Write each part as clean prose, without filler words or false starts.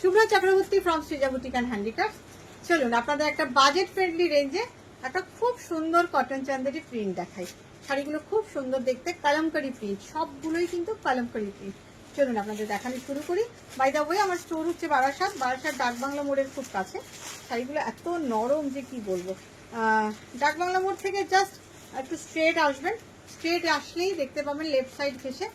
Shubhra Chakraborty from Srija boutique and handicraft. চলুন আপনাদের একটা বাজেট ফ্রেন্ডলি রেঞ্জে একটা খুব সুন্দর কটন চান্দেরি প্রিন্ট দেখাই। শাড়িগুলো খুব সুন্দর দেখতে, কালামকারি প্রিন্ট, সবগুলোই কিন্তু কালামকারি প্রিন্ট। চলুন আপনাদের দেখানো শুরু করি। বাই দ্য ওয়ে আমার স্টোর হচ্ছে বারাসাত ডাকবাংলা মোড়ের খুব কাছে। শাড়িগুলো এত নরম যে কি বলবো। ডাকবাংলা মোড় থেকে জাস্ট একটু স্ট্রেট আসবেন, স্ট্রেট আসলেই দেখতে পাবেন লেফট সাইড ঘেসে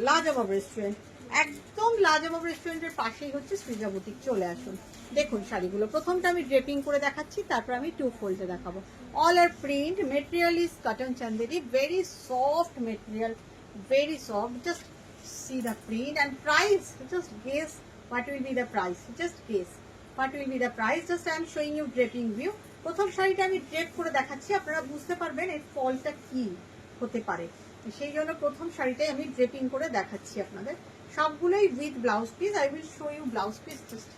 লাজবাব রেস্টুরেন্ট। একদম লাজবাব রেস্টুরেন্টের পাশেই হচ্ছে সৃজা বুটিক। চলে আসুন, দেখুন শাড়িগুলো। প্রথমটা আমি ড্রেপিং করে দেখাচ্ছি, তারপর আমি টু ফোল্ডে দেখাবো। All are print, material is cotton Chanderi, very soft material, very soft. Just see the print and price. Just guess what will be the price. Just guess what will be the price. Just I am showing you draping view. প্রথম শাড়িটা আমি drape করে দেখাচ্ছি, আপনারা বুঝতে পারবেন এই ফলটা কি হতে পারে। সেই জন্য প্রথম শাড়িটাই আমি ড্রেপিং করে দেখাচ্ছি আপনাদের। সবগুলোই with blouse piece. I will show you blouse piece. Just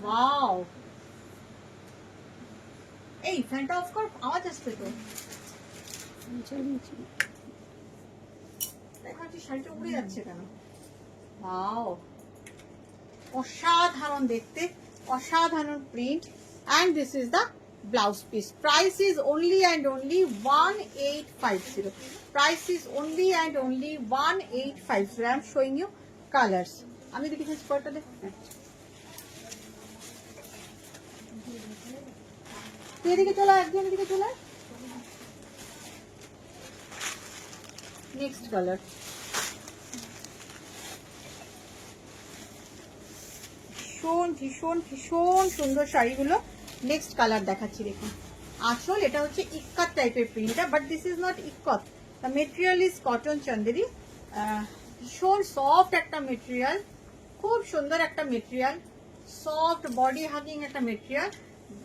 wow, এই ফ্যানটা অফ কর, আওয়াজ আসছে তো। শাড়িটা উড়ে যাচ্ছে কেন? ওয়াও, অসাধারণ দেখতে, অসাধারণ print. And this is the blouse piece. Price is only and only 1850। Price is only and only 1850। I am showing you colours. আমি দেখি স্কোয়ারটা দেখ, তুই এদিকে চলে, একদম এদিকে চলে। নেক্সট কালার, ভীষণ ভীষণ ভীষণ সুন্দর শাড়িগুলো। নেক্সট কালার দেখাচ্ছি, দেখুন। আসল এটা হচ্ছে ইক্কাত টাইপের প্রিন্টটা, but this is not ikat. The material is cotton Chanderi. ভীষণ সফট একটা মেটেরিয়াল, খুব সুন্দর একটা মেটেরিয়াল, সফট বডি হাগিং একটা মেটেরিয়াল।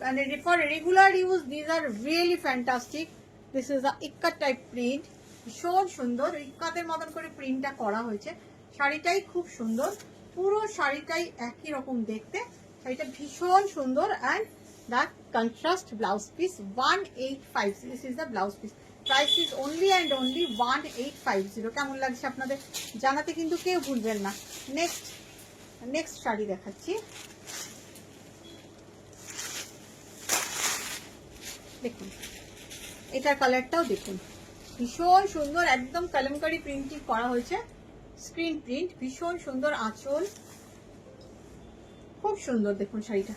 মানে for regular use this are really fantastic. This is the ikat type print. ভীষণ সুন্দর, ইক্কাতের মতন করে প্রিন্টটা করা হয়েছে। শাড়িটাই খুব সুন্দর, পুরো শাড়িটাই একই রকম দেখতে। শাড়িটা ভীষণ সুন্দর। And the contrast blouse piece 1850। This is the blouse piece. Price is only and only 1850। কেমন লাগছে আপনাদের জানাতে কিন্তু কেউ ভুলবেন না। নেক্সট শাড়ি দেখাচ্ছি, দেখুন। এটার কালারটাও দেখুন, ভীষণ সুন্দর, একদম কালামকারি প্রিন্টিং করা হয়েছে, স্ক্রিন প্রিন্ট। ভীষণ সুন্দর আঁচল, খুব সুন্দর। দেখুন শাড়িটা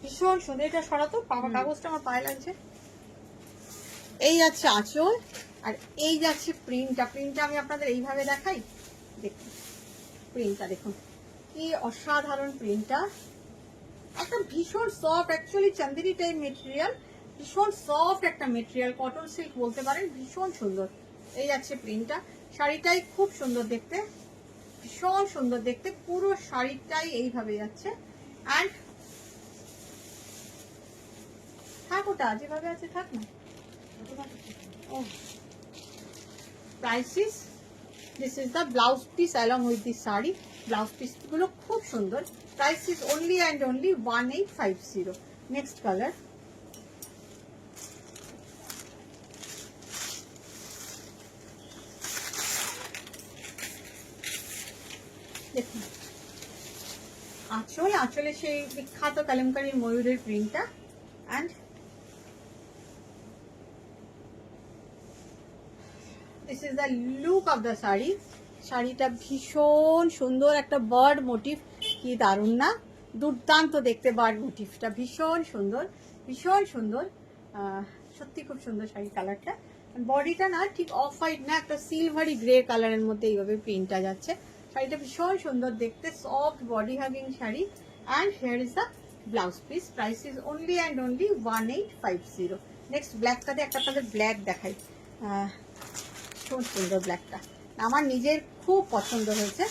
ভীষণ সুন্দর। এটা সরাতো, কাগজটা আমার পায়ে লাগছে। এই যাচ্ছে আঁচল, আর এই যাচ্ছে প্রিন্টটা। প্রিন্টটা আমি আপনাদের এইভাবে দেখাই, দেখুন প্রিন্টটা দেখুন কি অসাধারণ প্রিন্টটা। একটা ভীষণ soft, actually Chanderi type material, ভীষণ সফট একটা মেটেরিয়াল, কটন সিল্ক বলতে পারেন। ভীষণ সুন্দর। এই যাচ্ছে প্রিন্টটা। শাড়িটাই খুব সুন্দর দেখতে, ভীষণ সুন্দর দেখতে। পুরো শাড়িটাই এইভাবে যাচ্ছে। অ্যান্ড থাক, ওটা যেভাবে আছে থাক না। ও prices, this is the blouse piece along with this sari. Blouse পিসগুলো খুব সুন্দর। Price is only and only 1850। Next colour, দেখুন আঁচলে সেই বিখ্যাত কালামকারীর ময়ূরের প্রিন্টটা। And this is the look of the sari. শাড়িটা ভীষণ সুন্দর, একটা বার্ড মোটিভ, কি দারুণ না, দুর্দান্ত দেখতে বার্ড মোটিভটা। ভীষণ সুন্দর, ভীষণ সুন্দর, সত্যি খুব সুন্দর শাড়ি কালারটা। বডিটা না ঠিক অফ হোয়াইট না, একটা সিলভারি গ্রে কালারের মধ্যে এইভাবে প্রিন্টটা যাচ্ছে। শাড়িটা ভীষণ সুন্দর দেখতে, soft body hugging sari. And here is the blouse piece. Price is only and only 1850। Next ব্ল্যাকটাতে একটা আপনাদের ব্ল্যাক দেখাই। ভীষণ সুন্দর ব্ল্যাকটা, আমার নিজের খুব পছন্দ হয়েছে।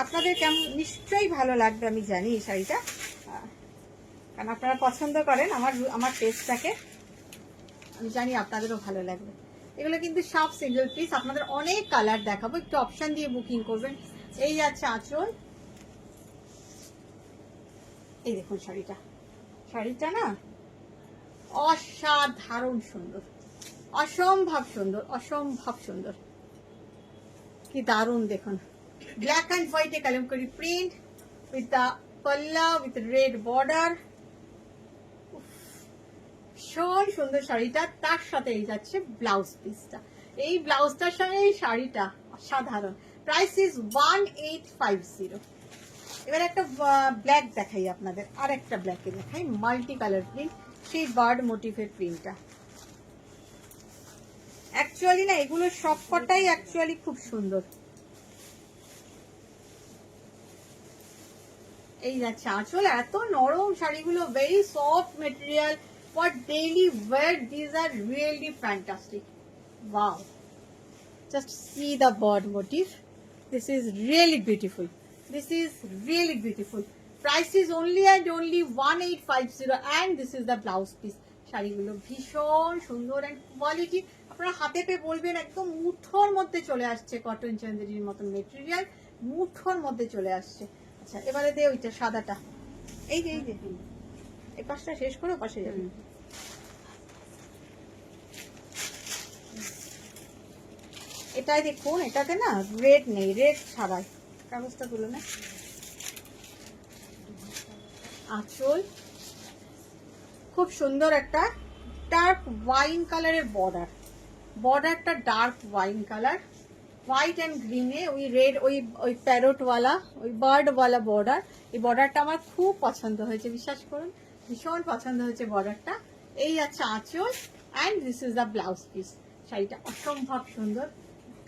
আপনাদের কেমন, নিশ্চয়ই ভালো লাগবে আমি জানি এই শাড়িটা, কারণ আপনারা পছন্দ করেন আমার টেস্টটাকে, আমি জানি আপনাদেরও ভালো লাগবে। এগুলো কিন্তু সব সিঙ্গেল পিস। আপনাদের অনেক কালার দেখাবো, একটু অপশন দিয়ে বুকিং করবেন। এই যাচ্ছে আঁচল, এই দেখুন শাড়িটা। শাড়িটা না অসাধারণ সুন্দর, অসম্ভব সুন্দর, অসম্ভব সুন্দর, কি দারুণ দেখুন। ব্ল্যাক অ্যান্ড হোয়াইটে Kalamkari print with the pallu with red border, ভীষণ সুন্দর শাড়িটা। তার সাথে এই যাচ্ছে ব্লাউজ পিসটা, এই ব্লাউজটার সঙ্গে এই শাড়িটা অসাধারণ। Price is 1850। এবার একটা ব্ল্যাক দেখাই আপনাদের, আর একটা ব্ল্যাকে দেখাই, মাল্টি কালার প্রিন্ট, সেই বার্ড মোটিভের প্রিন্টটা। অ্যাকচুয়ালি না এগুলো সবকটাই অ্যাকচুয়ালি খুব সুন্দর। এই যাচ্ছে আঁচল, এত নরম শাড়িগুলো, very soft material for daily wear. This are really fantastic. Wow, just see the bird motif. This is really beautiful. This is really beautiful. Price is only and only 1850 and this is the blouse piece. শাড়িগুলো ভীষণ সুন্দর and quality আপনারা হাতে পেয়ে বলবেন একদম মুঠোর মধ্যে চলে আসছে, কটন চান্দেরির মতন মেটেরিয়াল মুঠোর মধ্যে চলে আসছে। আচ্ছা এবারে দে ওইটা সাদাটা, এই যে এই পাশটা শেষ করে পাশে যাবে। এটাই দেখুন, এটাতে না রেড নেই, রেড ছাড়াই, কাগজটা তুলে না। আঁচল খুব সুন্দর একটা ডার্ক ওয়াইন কালারের বর্ডার, বর্ডারটা dark wine colour, white and গ্রিনে ওই রেড ওই প্যারোটওয়ালা ওই বার্ডওয়ালা বর্ডার। এই বর্ডারটা আমার খুব পছন্দ হয়েছে, বিশ্বাস করুন ভীষণ পছন্দ হয়েছে বর্ডারটা। এই যাচ্ছে আঁচল and this is the blouse piece. শাড়িটা অসম্ভব সুন্দর,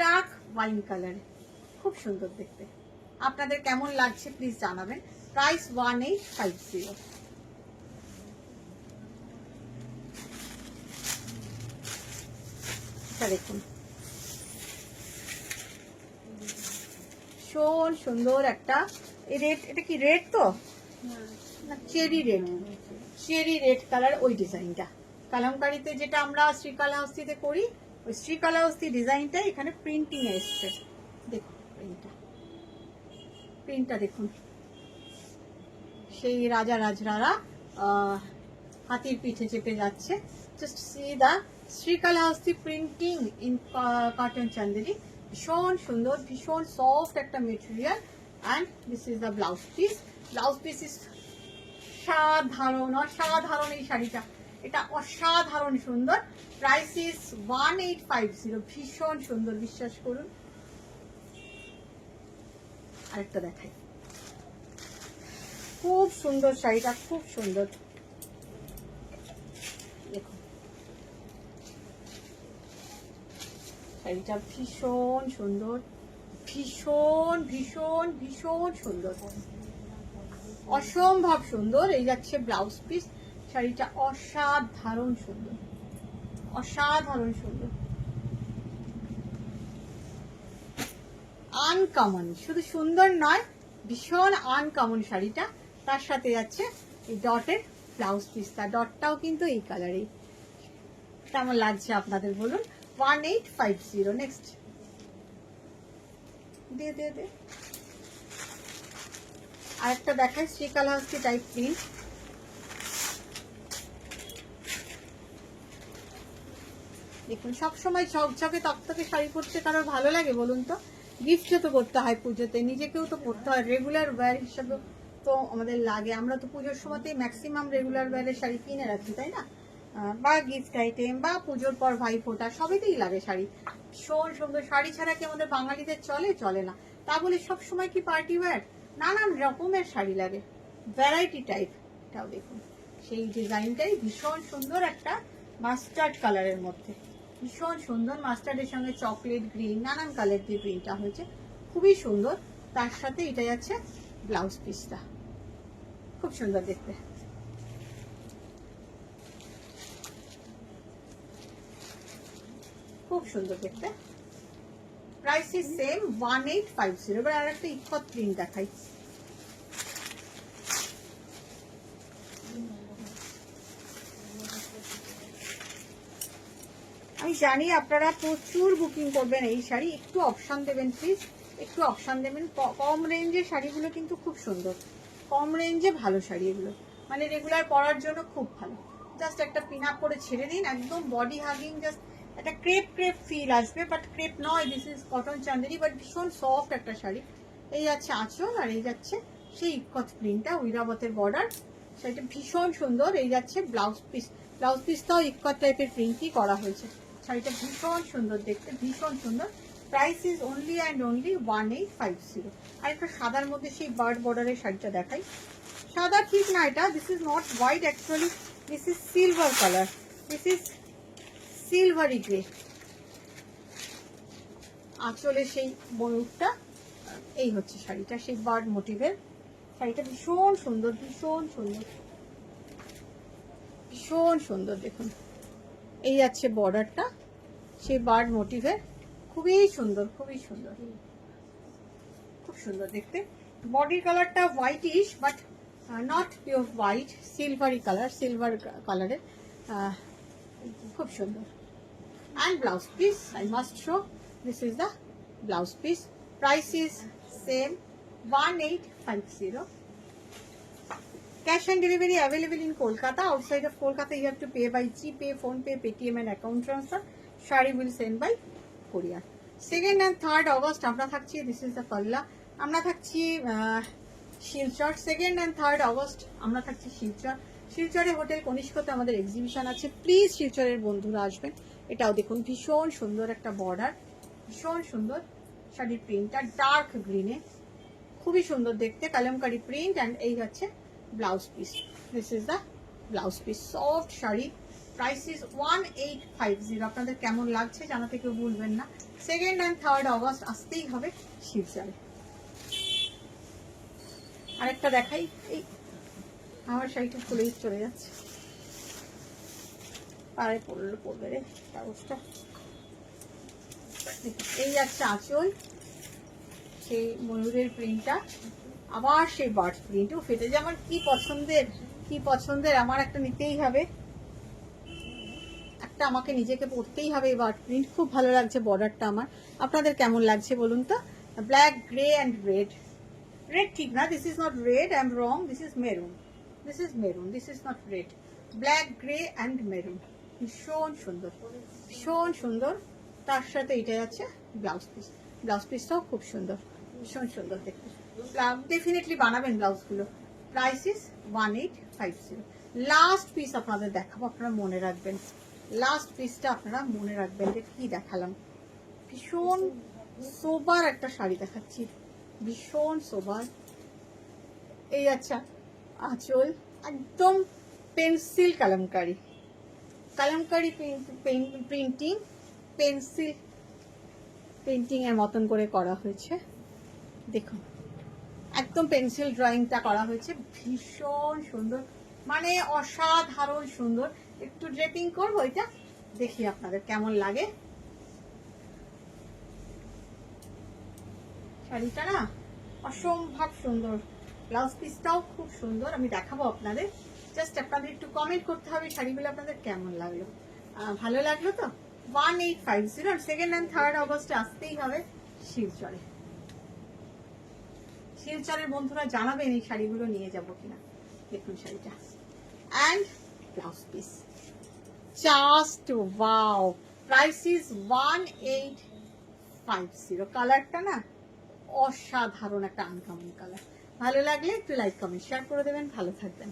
ডার্ক ওয়াইন কালারে, খুব সুন্দর দেখতে। আপনাদের কেমন লাগছে প্লিজ জানাবেন। প্রাইস 1850। দেখুন ভীষণ সুন্দর একটা রেড, এটা কি রেড তো না cherry red, cherry red colour ওই ডিজাইনটা কালামকারীতে যেটা আমরা শ্রীকালাহস্তিতে করি, ওই শ্রীকালাহস্তি ডিজাইনটা এখানে প্রিন্টিং এ এসছে। দেখুন প্রিন্টটা দেখুন, সেই রাজা রাজরারা হাতির পিঠে চেপে যাচ্ছে। Just see the Srikalahasti printing in cotton Chanderi, ভীষণ সুন্দর, ভীষণ সফট একটা material. And this is the blouse piece. Blouse piece is অসাধারণ, অসাধারণ এই শাড়িটা, এটা অসাধারণ সুন্দর। প্রাইস ইজ 1850, ভীষণ সুন্দর, বিশ্বাস করুন। আরেকটা দেখাই, খুব সুন্দর শাড়িটা, খুব সুন্দর। দেখুন শাড়িটা ভীষণ সুন্দর, ভীষণ ভীষণ ভীষণ সুন্দর, অসম্ভব সুন্দর। এই যাচ্ছে ব্লাউজ পিস, শাড়িটা অসাধারণ সুন্দর, অসাধারণ সুন্দর, আনকমন। শুধু সুন্দর নয়, ভীষণ আনকমন শাড়িটা। তার সাথে যাচ্ছে এই ডটের ব্লাউজ পিসটা, ডটটাও কিন্তু এই কালারেই। কেমন লাগছে আপনাদের বলুন। 1850। নেক্সট দে দে দে আরেকটা দেখায়, শ্রীকালাহস্তি টাইপ প্রিন্ট। দেখুন সবসময় ঝকঝকে তকতকে শাড়ি পরতে কারোর ভালো লাগে বলুন তো? গিফটও তো করতে হয় পুজোতে, নিজেকেও তো পরতে হয়, রেগুলার ওয়্যার হিসাবে তো আমাদের লাগে। আমরা তো পুজোর সময়তে ম্যাক্সিমাম রেগুলার ওয়্যারের শাড়ি কিনে রাখি, তাই না? বা গিফট আইটেম বা পুজোর পর ভাইফোঁটা সবেতেই লাগে শাড়ি। ভীষণ সুন্দর শাড়ি ছাড়া কি আমাদের বাঙালিদের চলে না। তা বলে সবসময় কি পার্টি ওয়্যার, নানান রকমের শাড়ি লাগে, ভ্যারাইটি টাইপ। এটাও দেখুন সেই ডিজাইনটাই ভীষণ সুন্দর, একটা মাস্টার্ড কালারের মধ্যে, ভীষণ সুন্দর। মাস্টার্ডের সঙ্গে চকলেট গ্রিন নানান কালার দিয়ে প্রিন্টটা হয়েছে, খুবই সুন্দর। তার সাথে এটা যাচ্ছে ব্লাউজ পিসটা, খুব সুন্দর দেখতে, খুব সুন্দর দেখতে। Price is same 1850। এবার আর একটা ইকত প্রিন্ট দেখাই। আমি জানি আপনারা প্রচুর বুকিং করবেন এই শাড়ি, একটু অপশান দেবেন প্লিজ, একটু অপশান দেবেন। কম রেঞ্জের শাড়িগুলো কিন্তু খুব সুন্দর, কম রেঞ্জে ভালো শাড়ি এগুলো, মানে রেগুলার পরার জন্য খুব ভালো। জাস্ট একটা পিন আপ করে ছেড়ে দিন, একদম বডি হাগিং, জাস্ট একটা ক্রেপ ক্রেপ ফিল আসবে, বাট ক্রেপ নয়, this is cotton Chanderi, but ভীষণ সফট একটা শাড়ি। এই যাচ্ছে আঁচল আর এই যাচ্ছে সেই ইকত প্রিন্টটা, ঐরাবতের বর্ডার, সেটা ভীষণ সুন্দর। এই যাচ্ছে ব্লাউজ পিস, ব্লাউজ পিসটাও ইকত টাইপের প্রিন্টই করা হয়েছে। শাড়িটা ভীষণ সুন্দর দেখতে, ভীষণ সুন্দর। Price is only and only 1850। আর একটা সাদার মধ্যে সেই বার্ড বর্ডারের শাড়িটা দেখাই। সাদা ঠিক না এটা, this is not white actually, this is silver colour, this is silvery grey. আঁচলে সেই ময়ূরটা, এই হচ্ছে শাড়িটা, সেই বার্ড মোটিভের শাড়িটা। ভীষণ সুন্দর, ভীষণ সুন্দর, ভীষণ সুন্দর। দেখুন এই যাচ্ছে বর্ডারটা, সেই বার্ড মোটিভের, খুবই সুন্দর, খুবই সুন্দর, খুব সুন্দর দেখতে। বডির কালারটা whitish, but not pure white, silvery colour, silver কালারের, খুব সুন্দর। And blouse piece I must show, this is the blouse piece. Price is same 1850. Cash on delivery available in Kolkata. Outside of Kolkata, you have to pay by GPay, PhonePe, Paytm and account transfer. Shari will send by courier. 2nd and 3rd August, আমরা থাকছি, this is the Palla. আমরা থাকছি Silchar. 2nd and 3rd August আমরা থাকছি Silchar. শিলচরে hotel কনিষ্কতে আমাদের exhibition আছে। Please শিলচরের বন্ধুরা আসবেন। এটাও দেখুন ভীষণ সুন্দর একটা বর্ডার, ভীষণ সুন্দর শাড়ির প্রিন্টটা, ডার্ক গ্রিনে, খুবই সুন্দর দেখতে, কালামকারী প্রিন্ট। অ্যান্ড এই হচ্ছে blouse piece, this is the blouse piece. Soft sari, price is 1850। আপনাদের কেমন লাগছে জানাতে কেউ ভুলবেন না। 2nd and 3rd August আসতেই হবে শিলচরে। আরেকটা দেখাই, এই আমার শাড়িটা খুলেই চলে যাচ্ছে, পায়ে পড়বে রে কাগজটা। এই যাচ্ছে আঁচল, সেই ময়ূরের প্রিন্টটা, আবার সেই বার্ড প্রিন্টও ফেটে যে আমার কি পছন্দের, কি পছন্দের, আমার একটা নিতেই হবে, একটা আমাকে নিজেকে পরতেই হবে এই বার্ড প্রিন্ট। খুব ভালো লাগছে বর্ডারটা আমার। আপনাদের কেমন লাগছে বলুন তো? Black, grey and red. Red ঠিক না, this is not red, I am wrong, this is maroon, this is maroon, this is not red. Black, grey and maroon, ভীষণ সুন্দর, ভীষণ সুন্দর। তার সাথে এটা আছে ব্লাউজ পিস, ব্লাউজ পিসটাও খুব সুন্দর, ভীষণ সুন্দর দেখতে। ডেফিনেটলি বানাবেন ব্লাউজগুলো। Price is 1850। লাস্ট পিস আপনাদের দেখাবো, আপনারা মনে রাখবেন, লাস্ট পিসটা আপনারা মনে রাখবেন যে কি দেখালাম। ভীষণ সোবার একটা শাড়ি দেখাচ্ছি, ভীষণ সোবার। এই আচ্ছা আঁচল, একদম pencil kalamkari, kalamkari printing, pencil painting এর মতন করে করা হয়েছে। দেখুন একদম পেন্সিল ড্রয়িংটা করা হয়েছে, ভীষণ সুন্দর, মানে অসাধারণ সুন্দর। একটু ড্রেপিং করবো, এটা দেখি আপনাদের কেমন লাগে। শাড়িটা না অসম্ভব সুন্দর, ব্লাউজ পিসটাও খুব সুন্দর, আমি দেখাবো আপনাদের। জাস্ট আপনাদের একটু কমেন্ট করতে হবে শাড়িগুলো আপনাদের কেমন লাগলো। ভালো লাগলো তো? 1850। আর 2nd and 3rd August আসতেই হবে শিলচরে। শিলচরের বন্ধুরা জানাবেন এই শাড়িগুলো নিয়ে যাব কিনা। দেখুন শাড়িটা and blouse piece, just wow. Price is 1850। কালারটা না অসাধারণ একটা আনকমন কালার। ভালো লাগলে একটু লাইক কমেন্ট শেয়ার করে দেবেন। ভালো থাকবেন।